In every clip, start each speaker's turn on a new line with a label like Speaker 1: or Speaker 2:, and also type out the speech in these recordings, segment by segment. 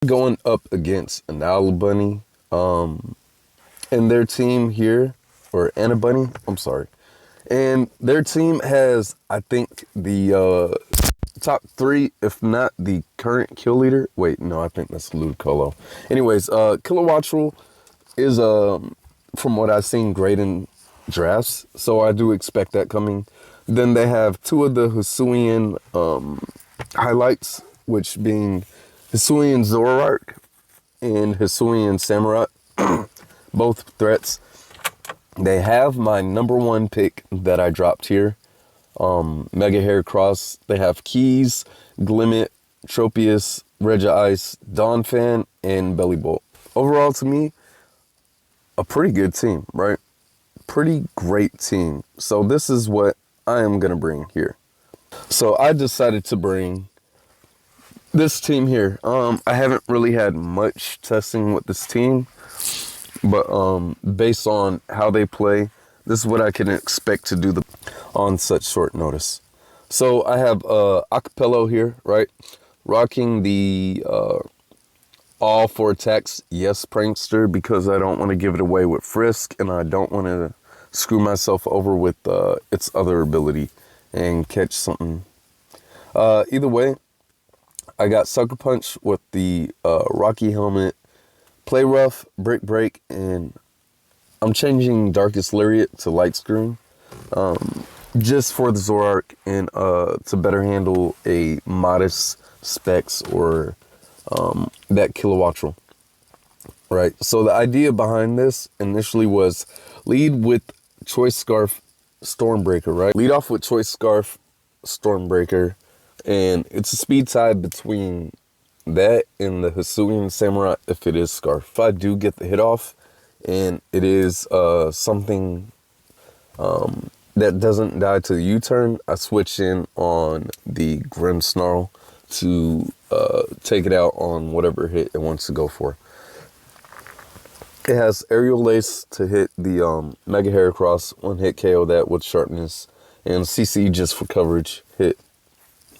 Speaker 1: Going up against an Anibunny, and their team here, or Anibunny, I'm sorry. And their team has, I think, the top 3, if not the current kill leader. Wait, no, I think that's Ludicolo. Anyways, Kilowattrel is, from what I've seen, great in drafts, so I do expect that coming. Then they have 2 of the Hisuian highlights, which being Hisuian Zoroark and Hisuian Samurai, both threats. They have my number 1 pick that I dropped here, Mega Heracross. They have Keys, Glimmet, Tropius, Regice, Donphan, and Bellibolt. Overall, to me, a pretty good team, right? Pretty great team. So this is what I am going to bring here. So I decided to bring this team here. I haven't really had much testing with this team, but based on how they play, this is what I can expect to do on such short notice. So I have Acapello here, right? Rocking the all 4 attacks, yes, Prankster, because I don't want to give it away with Frisk, and I don't want to screw myself over with its other ability and catch something. Either way, I got Sucker Punch with the Rocky Helmet, Play Rough, Brick Break, and I'm changing Darkest Lariat to Light Screen, just for the Zoroark and to better handle a modest Specs or that Kilowattrel. Right, so the idea behind this initially was lead with Choice Scarf, Stormbreaker, right? Lead off with Choice Scarf, Stormbreaker, and it's a speed tie between that and the Hisuian Samurai if it is Scarf. If I do get the hit off and it is something that doesn't die to the U-turn, I switch in on the Grimmsnarl to take it out on whatever hit it wants to go for. It has Aerial Lace to hit the Mega Heracross, 1-hit KO that with Sharpness, and CC just for coverage, hit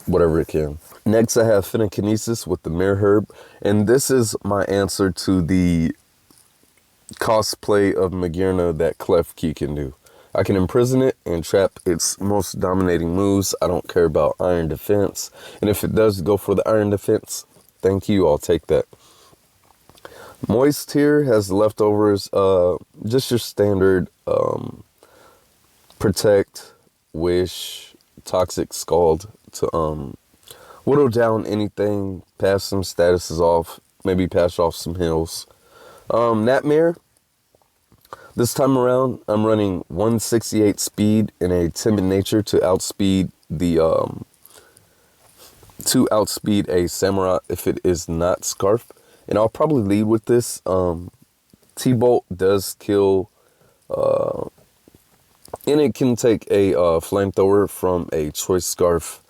Speaker 1: whatever it can. Next, I have Phennekinesis with the Mirror Herb, and this is my answer to the cosplay of Magearna that Klefki can do. I can imprison it and trap its most dominating moves. I don't care about Iron Defense, and if it does go for the Iron Defense, thank you, I'll take that. Moist here has leftovers, just your standard Protect, Wish, Toxic Scald to whittle down anything, pass some statuses off, maybe pass off some heals. Nightmare, this time around, I'm running 168 speed and a timid nature to outspeed the a Samurai if it is not Scarf. And I'll probably lead with this. T-Bolt does kill, and it can take a flamethrower from a Choice Scarf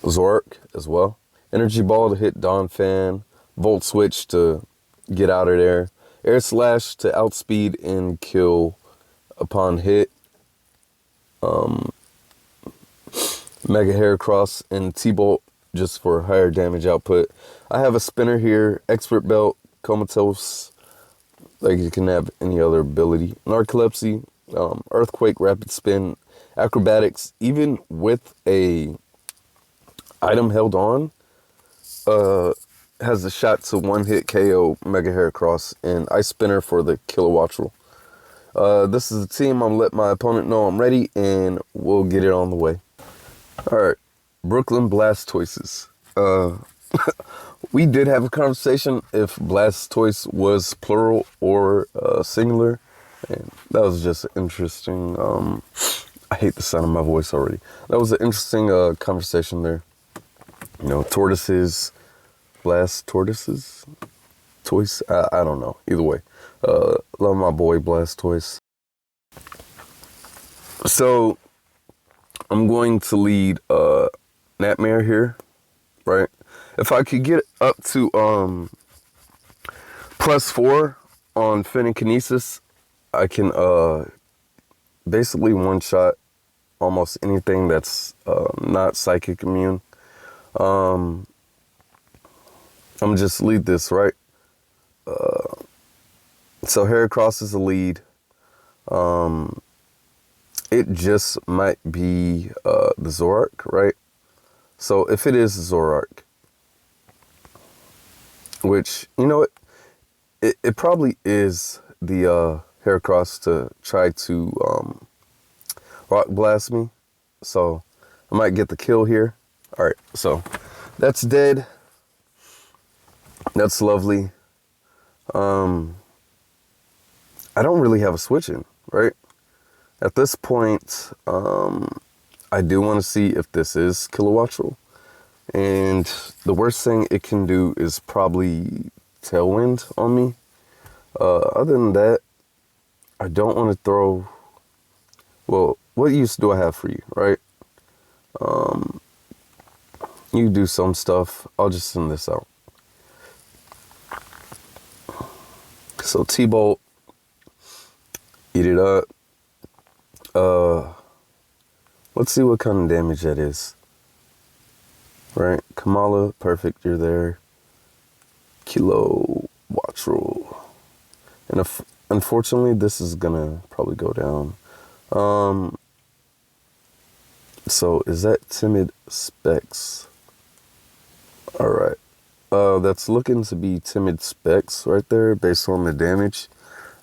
Speaker 1: Zoroark as well. Energy Ball to hit Donphan. Volt Switch to get out of there. Air Slash to outspeed and kill upon hit. Mega Heracross and T-Bolt just for higher damage output. I have a spinner here, Expert Belt, Comatose, like you can have any other ability. Narcolepsy, Earthquake, Rapid Spin, Acrobatics, even with a item held on, has a shot to 1-hit KO Mega Heracross, and Ice Spinner for the Kilowattrel. This is the team. I'm gonna let my opponent know I'm ready, and we'll get it on the way. Alright, Brooklyn Blastoises. We did have a conversation if Blastoise was plural or singular, and that was just interesting. I hate the sound of my voice already. That was an interesting conversation there. You know, tortoises, Blastoises, Toys. I don't know. Either way, love my boy Blastoise. So I'm going to lead Nightmare here, right? If I could get up to +4 on Phennekinesis, I can basically one-shot almost anything that's not psychic immune. I'm just lead this, right? So Heracross is the lead. It just might be the Zoroark, right? So if it is Zoroark, which, you know what, it probably is the Heracross to try to Rock Blast me. So I might get the kill here. All right, so that's dead. That's lovely. I don't really have a switch in, right? At this point, I do want to see if this is Kilowattrel. And the worst thing it can do is probably Tailwind on me. Other than that, I don't want to throw... Well, what use do I have for you, right? You do some stuff. I'll just send this out. So T-Bolt, eat it up. Let's see what kind of damage that is. Right, Kamala, perfect, you're there. Kilowattrel. And if, unfortunately, this is gonna probably go down. So is that Timid Specs? Alright. That's looking to be Timid Specs right there based on the damage.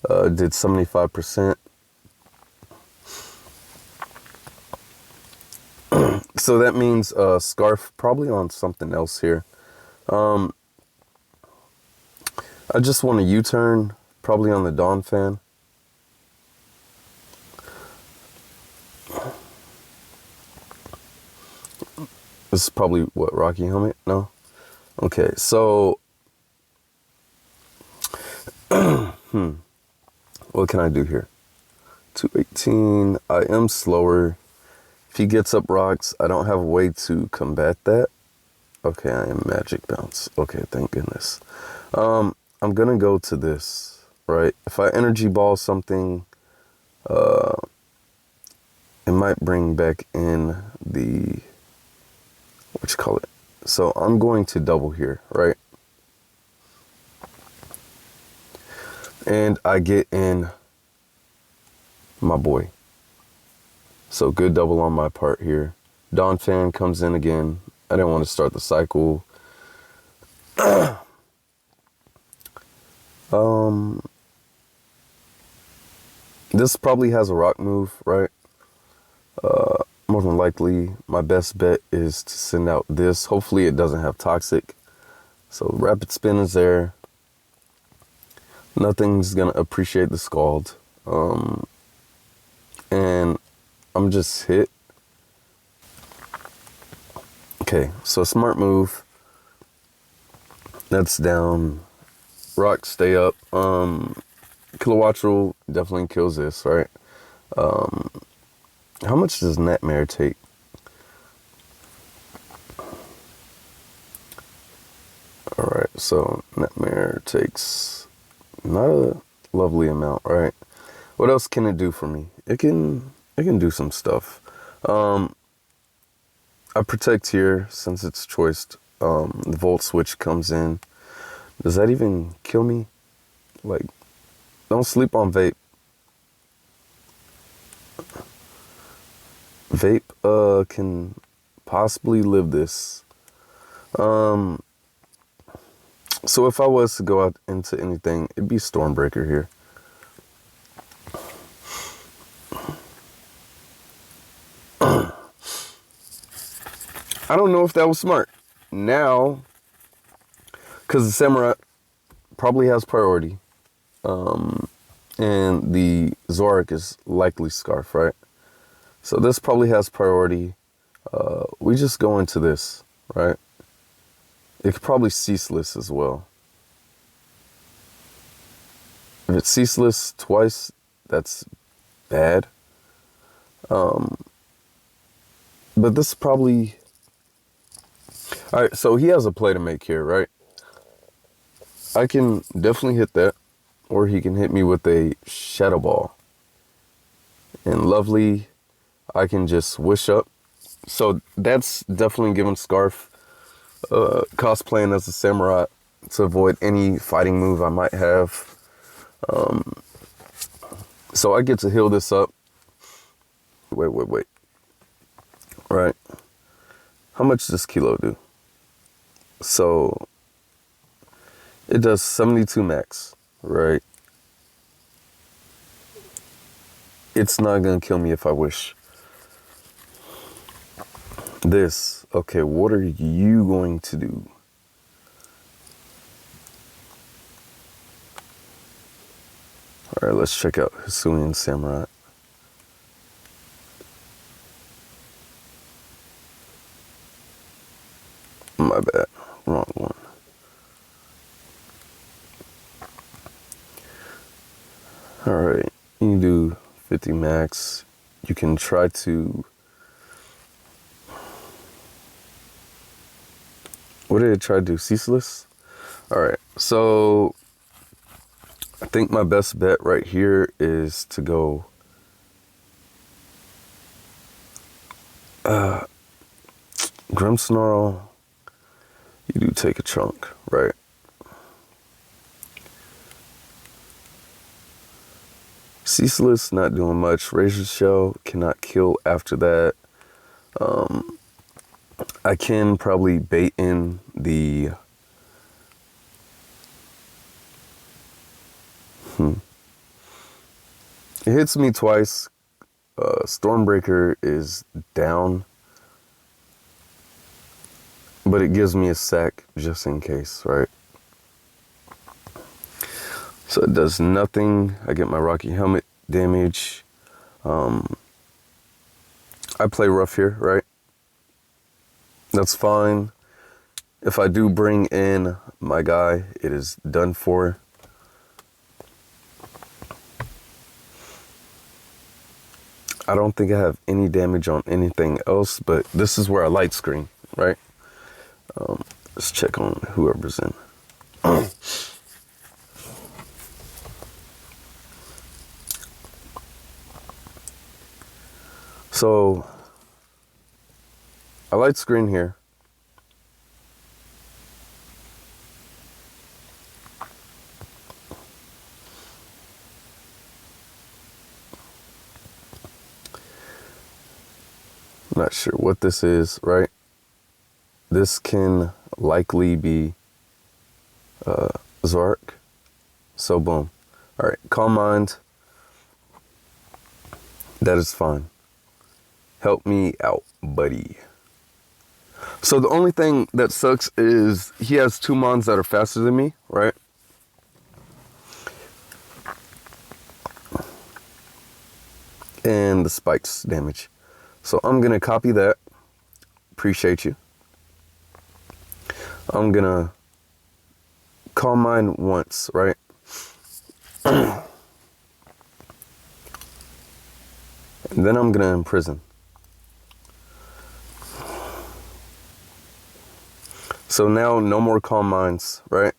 Speaker 1: Did 75%. So that means Scarf probably on something else here. I just want a U-turn, probably on the Dawn Fan. This is probably what, Rocky Helmet? No? Okay, so what can I do here? 218. I am slower. If he gets up rocks, I don't have a way to combat that. Okay, I am Magic Bounce. Okay, thank goodness. I'm gonna go to this, right? If I Energy Ball something, it might bring back in the, what you call it? So I'm going to double here, right? And I get in my boy. So good double on my part here. Dawn Fan comes in again. I didn't want to start the cycle. This probably has a rock move, right? More than likely, my best bet is to send out this. Hopefully it doesn't have Toxic. So Rapid Spin is there. Nothing's gonna appreciate the Scald. And I'm just hit. Okay, so smart move. That's down. Rock, stay up. Kilowattrel definitely kills this, right? How much does Nightmare take? Alright, so Nightmare takes not a lovely amount, right? What else can it do for me? It can do some stuff. I protect here since it's choiced. The Volt Switch comes in. Does that even kill me? Like, don't sleep on Vape. Vape can possibly live this. So if I was to go out into anything, it'd be Stormbreaker here. I don't know if that was smart. Now, because the Samurai probably has priority, and the Zoroark is likely Scarf, right? So this probably has priority. We just go into this, right? It could probably Ceaseless as well. If it's Ceaseless twice, that's bad. But this is probably... Alright, so he has a play to make here, right? I can definitely hit that. Or he can hit me with a Shadow Ball. And lovely, I can just wish up. So that's definitely giving Scarf cosplaying as a Samurai to avoid any fighting move I might have. So I get to heal this up. Wait. Right. How much does this kilo do? So it does 72 max, right? It's not gonna kill me if I wish. This, okay, what are you going to do? All right, let's check out Hisuian Samurai. My bad, wrong one. All right, you can do 50 max. You can try to, what did it try to do, ceaseless? All right, so I think my best bet right here is to go Grimmsnarl. You do take a chunk, right? Ceaseless, not doing much. Razor Shell cannot kill after that. I can probably bait in the It hits me twice. Stormbreaker is down, but it gives me a sack just in case, right? So it does nothing. I get my Rocky Helmet damage. I play rough here, right? That's fine. If I do bring in my guy, it is done for. I don't think I have any damage on anything else, but this is where I light screen, right? Let's check on whoever's in. So, I light screen here. I'm not sure what this is, right? This can likely be Zark. So boom. All right, Calm Mind. That is fine. Help me out, buddy. So the only thing that sucks is he has 2 mons that are faster than me, right? And the spikes damage. So I'm gonna copy that. Appreciate you. I'm gonna Calm Mind once, right? And then I'm gonna Imprison. So now no more Calm Minds, right?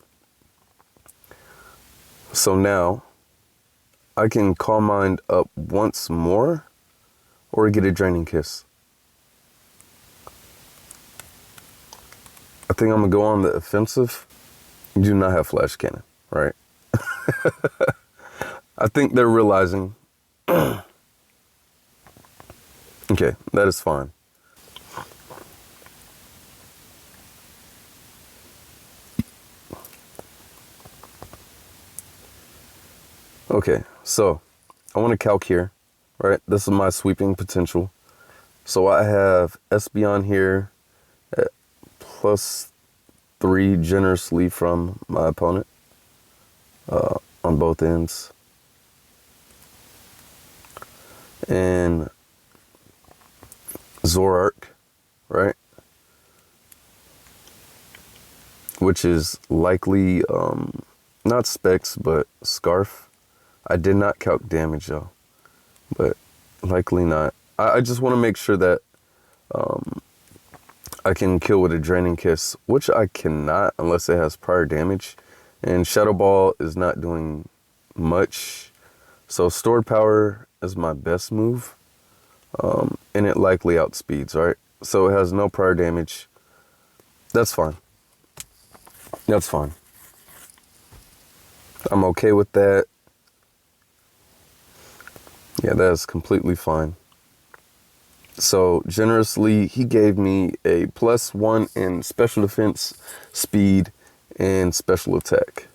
Speaker 1: So now I can Calm Mind up once more or get a Draining Kiss. I think I'm gonna go on the offensive. You do not have Flash Cannon, right? I think they're realizing. Okay, that is fine. Okay, so I want to calc here, right? This is my sweeping potential. So I have Espeon here at +3 generously from my opponent on both ends. And Zoroark, right? Which is likely not Specs, but Scarf. I did not calc damage though, but likely not. I just want to make sure that I can kill with a Draining Kiss, which I cannot unless it has prior damage. And Shadow Ball is not doing much. So Stored Power is my best move. And it likely outspeeds, right? So it has no prior damage. That's fine. That's fine. I'm okay with that. Yeah, that's completely fine. So generously, he gave me a +1 in special defense, speed, and special attack.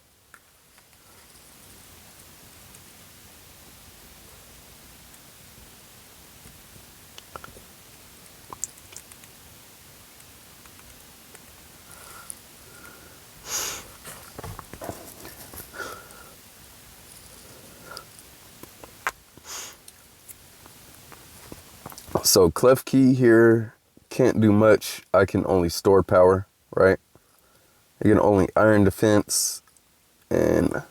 Speaker 1: So Klefki here can't do much. I can only store power, right? I can only iron defense, and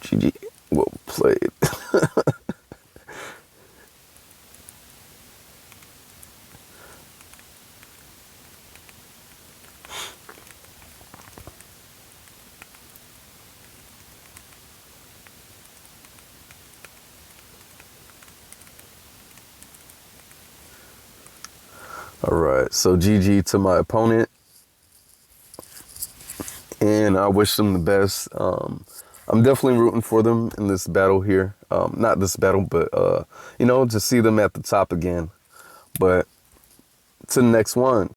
Speaker 1: GG. Well played. All right, so GG to my opponent, and I wish them the best. I'm definitely rooting for them in this battle here. Not this battle, but you know, to see them at the top again. But to the next one.